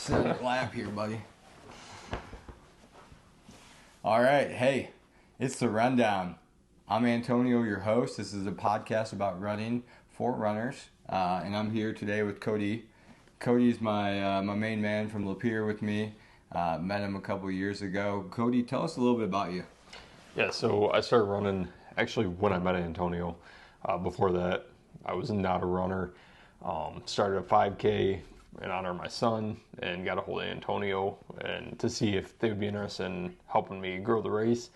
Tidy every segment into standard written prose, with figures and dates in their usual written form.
sit in your lap here, buddy. All right, hey, it's the Rundown. I'm Antonio, your host. This is a podcast about running for runners, and I'm here today with Cody. Cody's my main man from Lapeer with me. Met him a couple years ago. Cody, tell us a little bit about you. Yeah, so I started running actually when I met Antonio. Before that, I was not a runner. Started a 5K in honor of my son and got a hold of Antonio and to see if they would be interested in helping me grow the race.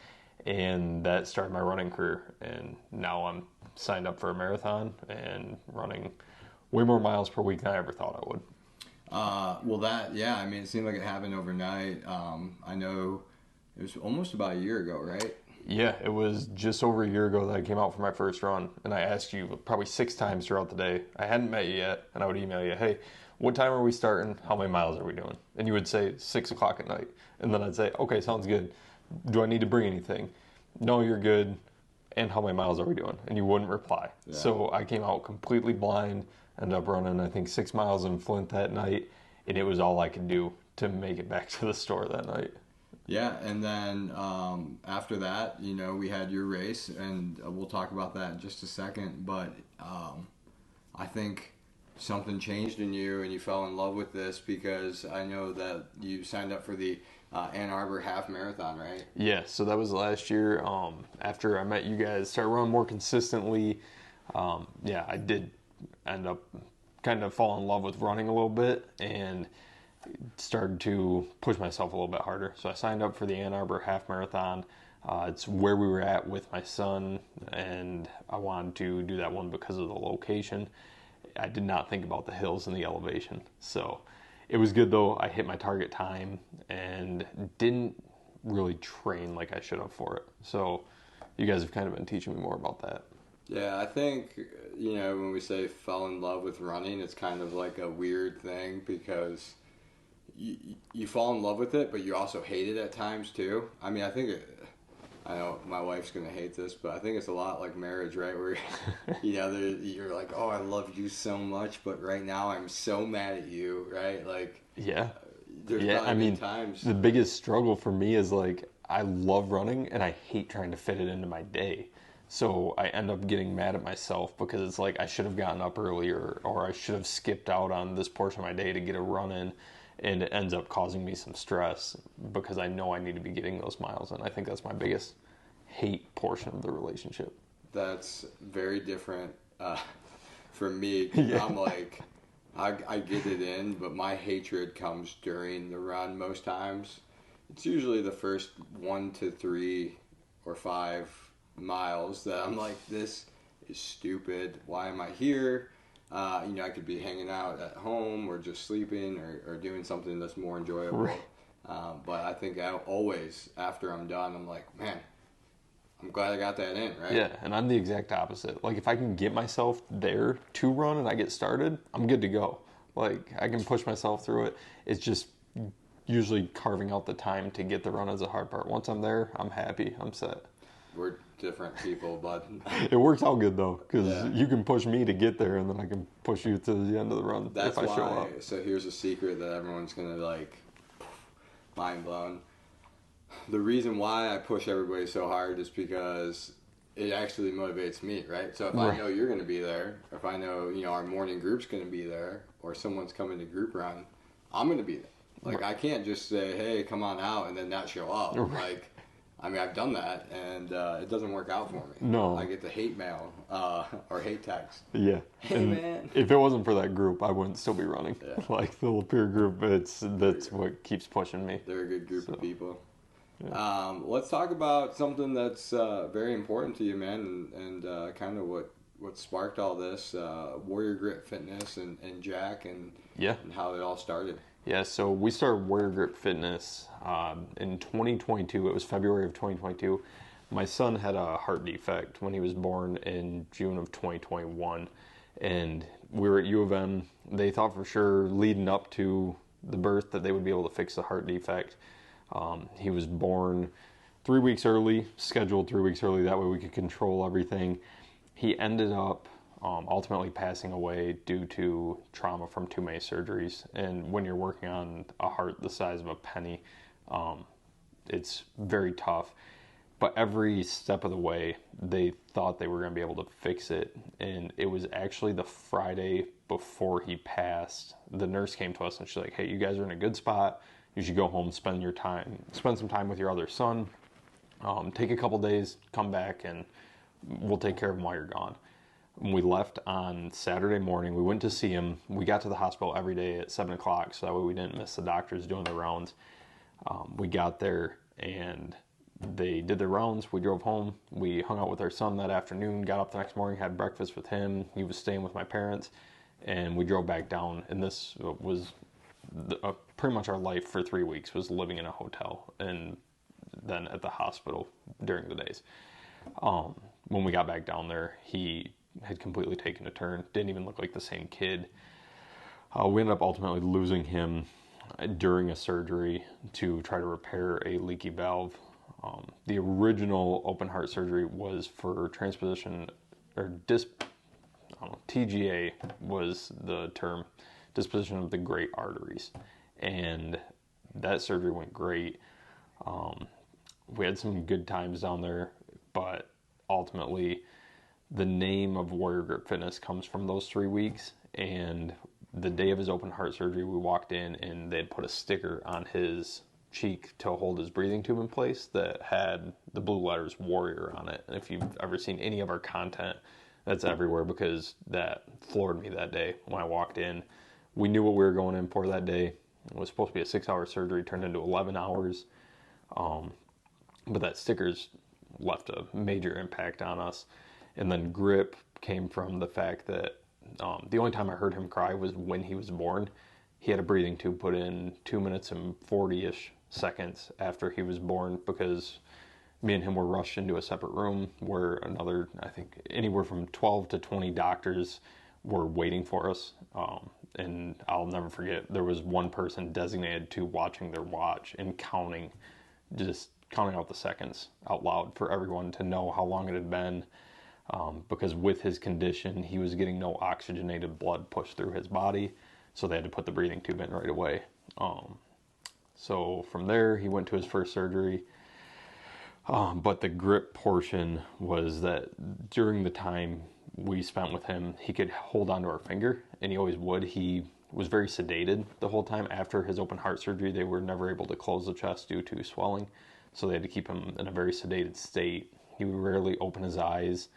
And that started my running career. And now I'm signed up for a marathon and running way more miles per week than I ever thought I would. It seemed like it happened overnight. I know it was almost about a year ago, right? Yeah, it was just over a year ago that I came out for my first run, and I asked you probably 6 times throughout the day. I hadn't met you yet, and I would email you, hey, what time are we starting? How many miles are we doing? And you would say 6 o'clock at night. And then I'd say, okay, sounds good. Do I need to bring anything? No, you're good. And how many miles are we doing? And you wouldn't reply. Yeah. So I came out completely blind, ended up running, I think, 6 miles in Flint that night, and it was all I could do to make it back to the store that night. Yeah, and then after that, we had your race, and we'll talk about that in just a second. But I think something changed in you, and you fell in love with this because I know that you signed up for the Ann Arbor Half Marathon, right? Yeah, so that was last year. After I met you guys, started running more consistently. I did end up kind of fall in love with running a little bit, and started to push myself a little bit harder. So I signed up for the Ann Arbor Half Marathon. It's where we were at with my son, and I wanted to do that one because of the location. I did not think about the hills and the elevation. So it was good though. I hit my target time and didn't really train like I should have for it. So you guys have kind of been teaching me more about that. Yeah, I think, when we say fell in love with running, it's kind of like a weird thing because you fall in love with it, but you also hate it at times too. I mean, I know my wife's going to hate this, but I think it's a lot like marriage, right? Where, you're like, oh, I love you so much, but right now I'm so mad at you, right? Like, yeah. There's probably times. The biggest struggle for me is like, I love running and I hate trying to fit it into my day. So I end up getting mad at myself because it's like I should have gotten up earlier or I should have skipped out on this portion of my day to get a run in. And it ends up causing me some stress because I know I need to be getting those miles. And I think that's my biggest hate portion of the relationship. That's very different for me. Yeah. I'm like, I get it in, but my hatred comes during the run most times. It's usually the first 1 to 3 or 5 miles that I'm like, this is stupid. Why am I here? I could be hanging out at home or just sleeping or doing something that's more enjoyable. Right. But I think always after I'm done, I'm like, man, I'm glad I got that in, right? Yeah, and I'm the exact opposite. Like, if I can get myself there to run and I get started, I'm good to go. Like, I can push myself through it. It's just usually carving out the time to get the run is the hard part. Once I'm there, I'm happy. I'm set. We're different people, but it works out good though, because you can push me to get there, and then I can push you to the end of the run if I show up. So here's a secret that everyone's gonna mind blown. The reason why I push everybody so hard is because it actually motivates me, right? So if I know you're gonna be there, if I know our morning group's gonna be there, or someone's coming to group run, I'm gonna be there. Like I can't just say, hey, come on out, and then not show up. Like. I mean, I've done that, and it doesn't work out for me. No. I get the hate mail or hate text. Yeah. Hey, man. If it wasn't for that group, I wouldn't still be running. Yeah. Like the Lapeer group, that's what keeps pushing me. They're a good group of people. Yeah. Let's talk about something that's very important to you, man, and kind of what sparked all this, Warrior Grit Fitness and Jack and how it all started. Yeah, so we started Warrior Grip Fitness in 2022. It was February of 2022. My son had a heart defect when he was born in June of 2021. And we were at U of M. They thought for sure leading up to the birth that they would be able to fix the heart defect. He was born 3 weeks early, scheduled 3 weeks early. That way we could control everything. He ended up ultimately passing away due to trauma from 2 May surgeries. And when you're working on a heart the size of a penny, it's very tough. But every step of the way, they thought they were going to be able to fix it. And it was actually the Friday before he passed. The nurse came to us and she's like, hey, you guys are in a good spot. You should go home, spend some time with your other son. Take a couple days, come back, and we'll take care of him while you're gone. And we left on Saturday morning. We went to see him. We got to the hospital every day at 7 o'clock, so that way we didn't miss the doctors doing their rounds. We got there, and they did their rounds. We drove home. We hung out with our son that afternoon, got up the next morning, had breakfast with him. He was staying with my parents, and we drove back down. And this was pretty much our life for 3 weeks, was living in a hotel and then at the hospital during the days. When we got back down there, he had completely taken a turn. Didn't even look like the same kid. We ended up ultimately losing him during a surgery to try to repair a leaky valve. The original open heart surgery was for transposition, or TGA was the term, disposition of the great arteries. And that surgery went great. We had some good times down there, but ultimately the name of Warrior Grip Fitness comes from those 3 weeks. And the day of his open heart surgery, we walked in and they'd put a sticker on his cheek to hold his breathing tube in place that had the blue letters Warrior on it. And if you've ever seen any of our content, that's everywhere, because that floored me that day when I walked in. We knew what we were going in for that day. It was supposed to be a 6-hour surgery, turned into 11 hours. But that sticker's left a major impact on us. And then grip came from the fact that the only time I heard him cry was when he was born. He had a breathing tube put in 2 minutes and 40-ish seconds after he was born, because me and him were rushed into a separate room where another, I think, anywhere from 12 to 20 doctors were waiting for us. And I'll never forget, there was one person designated to watching their watch and counting out the seconds out loud for everyone to know how long it had been. Because with his condition, he was getting no oxygenated blood pushed through his body, so they had to put the breathing tube in right away. So from there, he went to his first surgery. But the grip portion was that during the time we spent with him, he could hold onto our finger, and he always would. He was very sedated the whole time. After his open heart surgery, they were never able to close the chest due to swelling, so they had to keep him in a very sedated state. He would rarely open his eyes,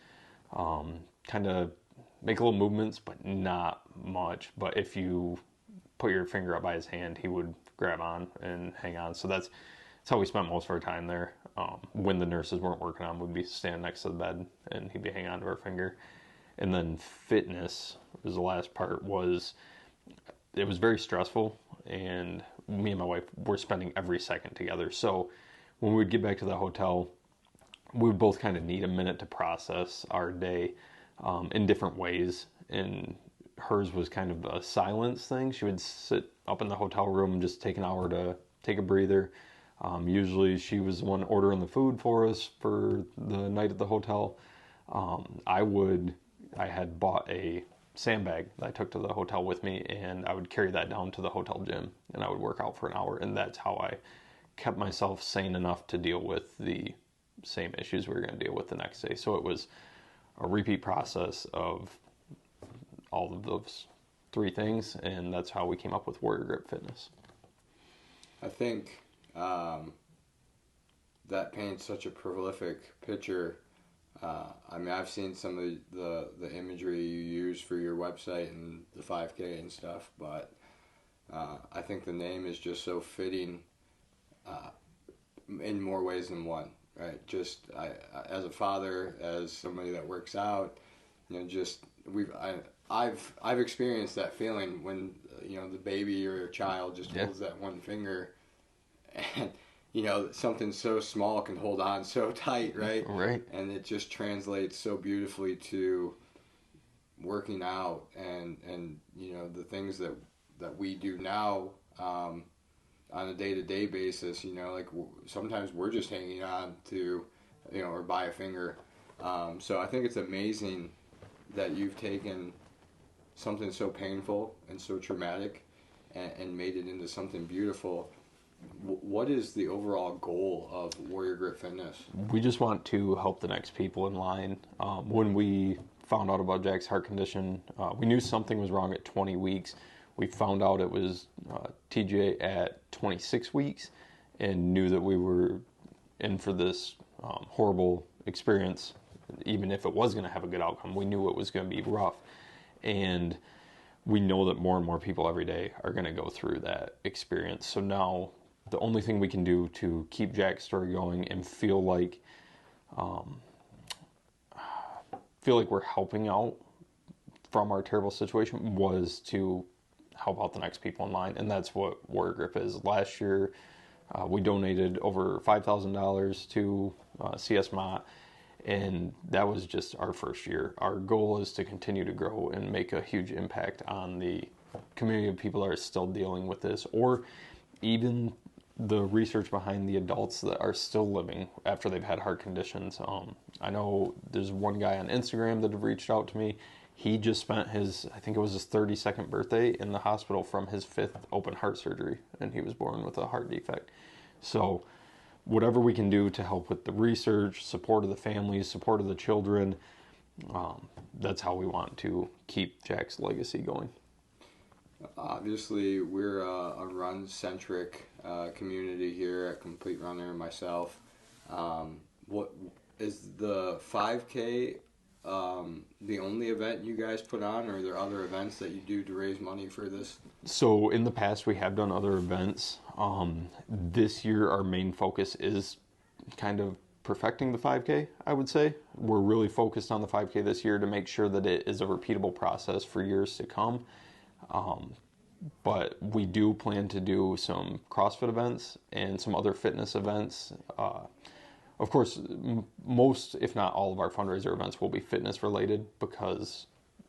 kind of make little movements, but not much. But if you put your finger up by his hand, he would grab on and hang on. So that's how we spent most of our time there. When the nurses weren't working on, we'd be standing next to the bed and he'd be hanging on to our finger. And then fitness was the last part. It was very stressful, and me and my wife were spending every second together. So when we would get back to the hotel, we would both kind of need a minute to process our day in different ways. And hers was kind of a silence thing. She would sit up in the hotel room and just take an hour to take a breather. Usually she was the one ordering the food for us for the night at the hotel. I had bought a sandbag that I took to the hotel with me, and I would carry that down to the hotel gym, and I would work out for an hour. And that's how I kept myself sane enough to deal with the same issues we were going to deal with the next day. So it was a repeat process of all of those 3 things, and that's how we came up with Warrior Grip Fitness. I think that paints such a prolific picture. I mean, I've seen some of the imagery you use for your website and the 5K and stuff, but I think the name is just so fitting in more ways than one, right? Just as a father, as somebody that works out, I've experienced that feeling when the baby or a child just holds that one finger, and something so small can hold on so tight, right? Right. And it just translates so beautifully to working out and the things that we do now on a day-to-day basis. Like sometimes we're just hanging on to or by a finger. So I think it's amazing that you've taken something so painful and so traumatic and made it into something beautiful. What is the overall goal of Warrior Grit Fitness? We just want to help the next people in line. When we found out about Jack's heart condition, we knew something was wrong at 20 weeks. We found out it was TGA at 26 weeks and knew that we were in for this horrible experience. Even if it was going to have a good outcome, we knew it was going to be rough. And we know that more and more people every day are going to go through that experience. So now the only thing we can do to keep Jack's story going and feel like we're helping out from our terrible situation was to help out the next people in line. And that's what Warrior Grip is. Last year, we donated over $5,000 to CS Mott, and that was just our first year. Our goal is to continue to grow and make a huge impact on the community of people that are still dealing with this, or even the research behind the adults that are still living after they've had heart conditions. I know there's one guy on Instagram that have reached out to me. He just spent I think it was his 32nd birthday in the hospital from his 5th open heart surgery, and he was born with a heart defect. So whatever we can do to help with the research, support of the families, support of the children, that's how we want to keep Jack's legacy going. Obviously, we're a run-centric community here at Complete Runner and myself. What is the 5K the only event you guys put on, or are there other events that you do to raise money for this? So in the past, we have done other events. This year, our main focus is kind of perfecting the 5K, I would say. We're really focused on the 5K this year to make sure that it is a repeatable process for years to come. But we do plan to do some CrossFit events and some other fitness events. Of course, most, if not all, of our fundraiser events will be fitness related because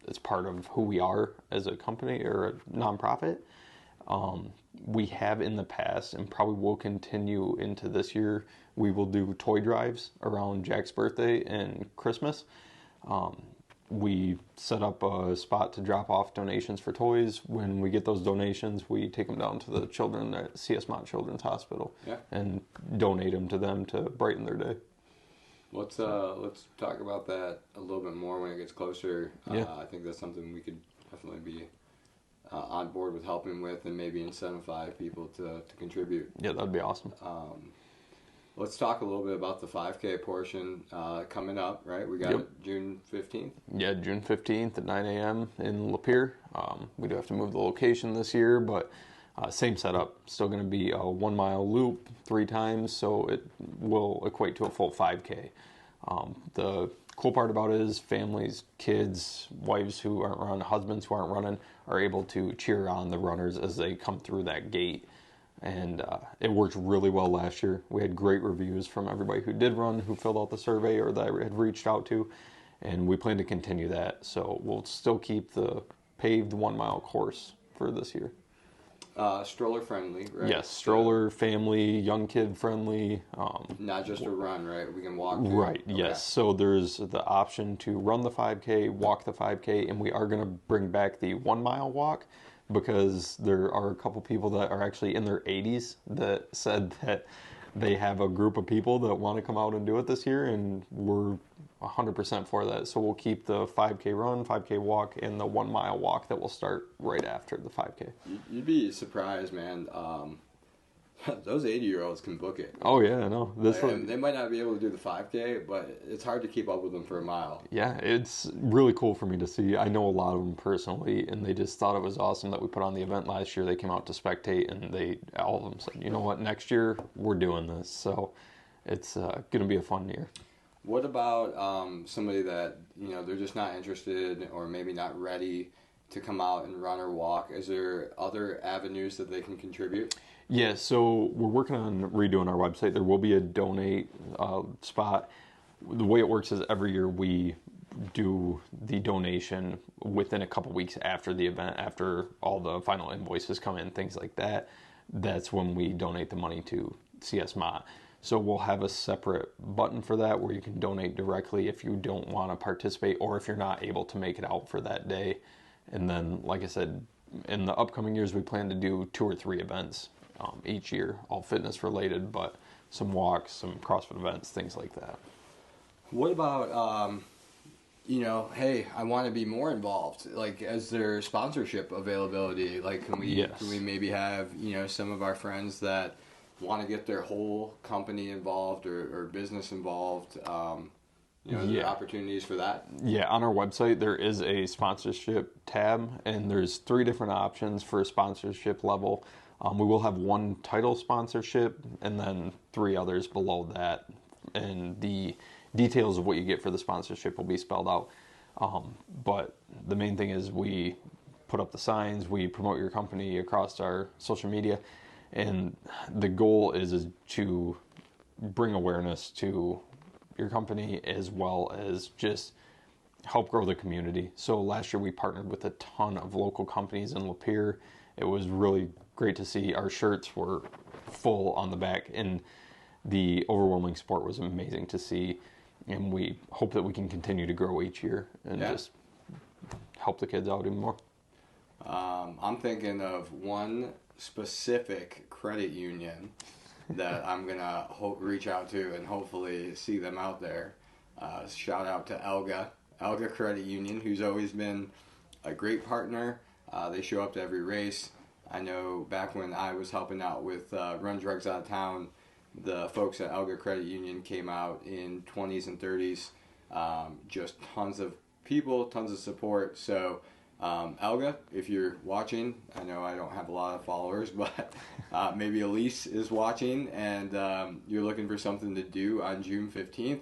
it's part of who we are as a company or a nonprofit. We have in the past and probably will continue into this year, we will do toy drives around Jack's birthday and Christmas. We set up a spot to drop off donations for toys. When we get those donations, we take them down to the children at CS Mott Children's Hospital and donate them to them to brighten their day. Let's talk about that a little bit more when it gets closer. I think that's something we could definitely be on board with helping with, and maybe incentivize people to contribute. Yeah, that'd be awesome. Let's talk a little bit about the 5K portion coming up, right? We got it June 15th? Yeah, June 15th at 9 a.m. in Lapeer. We do have to move the location this year, but same setup. Still going to be a 1 mile loop 3 times, so it will equate to a full 5K. The cool part about it is families, kids, wives who aren't running, husbands who aren't running are able to cheer on the runners as they come through that gate. And it worked really well last year. We had great reviews from everybody who did run, who filled out the survey or that I had reached out to. And we plan to continue that. So we'll still keep the paved 1 mile course for this year. Stroller friendly, right? Yes, stroller, family, young kid friendly. Not just a run, right? We can walk. Right, okay. Yes. So there's the option to run the 5K, walk the 5K, and we are going to bring back the 1 mile walk, because there are a couple people that are actually in their 80s that said that they have a group of people that want to come out and do it this year, and we're 100% for that. So we'll keep the 5K run, 5K walk, and the 1 mile walk that will start right after the 5K. You'd be surprised, man. Those 80-year-olds can book it. Oh, yeah, I know. They might not be able to do the 5K, but it's hard to keep up with them for a mile. Yeah, it's really cool for me to see. I know a lot of them personally, and they just thought it was awesome that we put on the event last year. They came out to spectate, and all of them said, you know what, next year we're doing this. So it's going to be a fun year. What about somebody that, they're just not interested or maybe not ready to come out and run or walk? Is there other avenues that they can contribute? Yeah, so we're working on redoing our website. There will be a donate spot. The way it works is every year we do the donation within a couple weeks after the event, after all the final invoices come in, things like that. That's when we donate the money to CS Mott. So we'll have a separate button for that where you can donate directly if you don't want to participate or if you're not able to make it out for that day. And then, like I said, in the upcoming years, we plan to do 2 or 3 events each year, all fitness related, but some walks, some CrossFit events, things like that. What about, hey, I want to be more involved. Like, is there sponsorship availability? Like, can we maybe have, some of our friends that want to get their whole company involved or business involved? There opportunities for that? Yeah, on our website, there is a sponsorship tab, and there's 3 different options for a sponsorship level. We will have 1 title sponsorship and then 3 others below that. And the details of what you get for the sponsorship will be spelled out. But the main thing is we put up the signs, we promote your company across our social media, and the goal is to bring awareness to your company as well as just help grow the community. So last year we partnered with a ton of local companies in Lapeer. It was really great to see. Our shirts were full on the back, and the overwhelming support was amazing to see. And we hope that we can continue to grow each year and just help the kids out even more. I'm thinking of one specific credit union that I'm going to reach out to and hopefully see them out there. Shout out to Elga Credit Union, who's always been a great partner. They show up to every race. I know back when I was helping out with Run Drugs Out of Town, the folks at Elga Credit Union came out in 20s and 30s. Just tons of people, tons of support. So Elga, if you're watching, I know I don't have a lot of followers, but maybe Elise is watching and you're looking for something to do on June 15th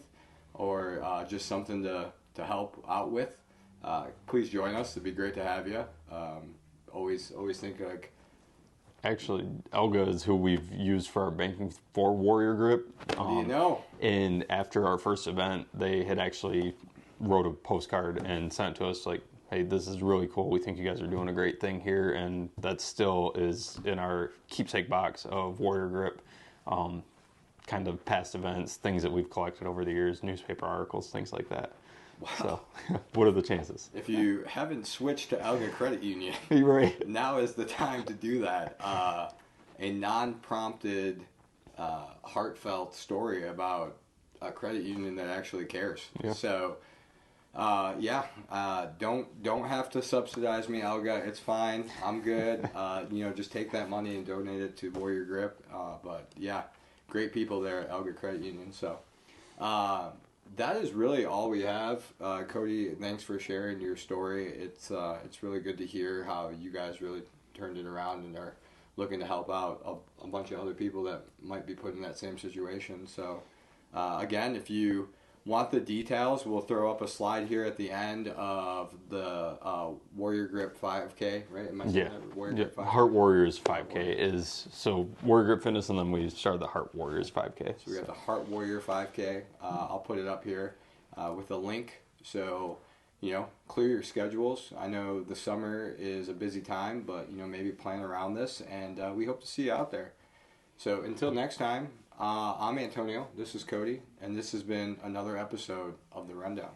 or just something to help out with, please join us. It'd be great to have you. Always think like... Actually, Elga is who we've used for our banking for Warrior Grip. What do you know? And after our first event, they had actually wrote a postcard and sent it to us like, hey, this is really cool. We think you guys are doing a great thing here. And that still is in our keepsake box of Warrior Grip, kind of past events, things that we've collected over the years, newspaper articles, things like that. Wow. So, what are the chances? If you haven't switched to Elga Credit Union, right. Now is the time to do that. A non-prompted, heartfelt story about a credit union that actually cares. Yeah. So, don't have to subsidize me, Elga. It's fine. I'm good. Just take that money and donate it to Warrior Grip. But yeah, great people there at Elga Credit Union. So, that is really all we have. Cody, thanks for sharing your story. It's really good to hear how you guys really turned it around and are looking to help out a bunch of other people that might be put in that same situation. So, again, if you want the details, we'll throw up a slide here at the end of the Warrior Grip 5K, right? Am I saying that? Warrior Grip 5K? Heart Warriors 5K is, so Warrior Grip Fitness, and then we started the Heart Warriors 5K. So we got the Heart Warrior 5K. I'll put it up here with a link. So, clear your schedules. I know the summer is a busy time, but, maybe plan around this, and we hope to see you out there. So until next time, I'm Antonio, this is Cody, and this has been another episode of The Rundown.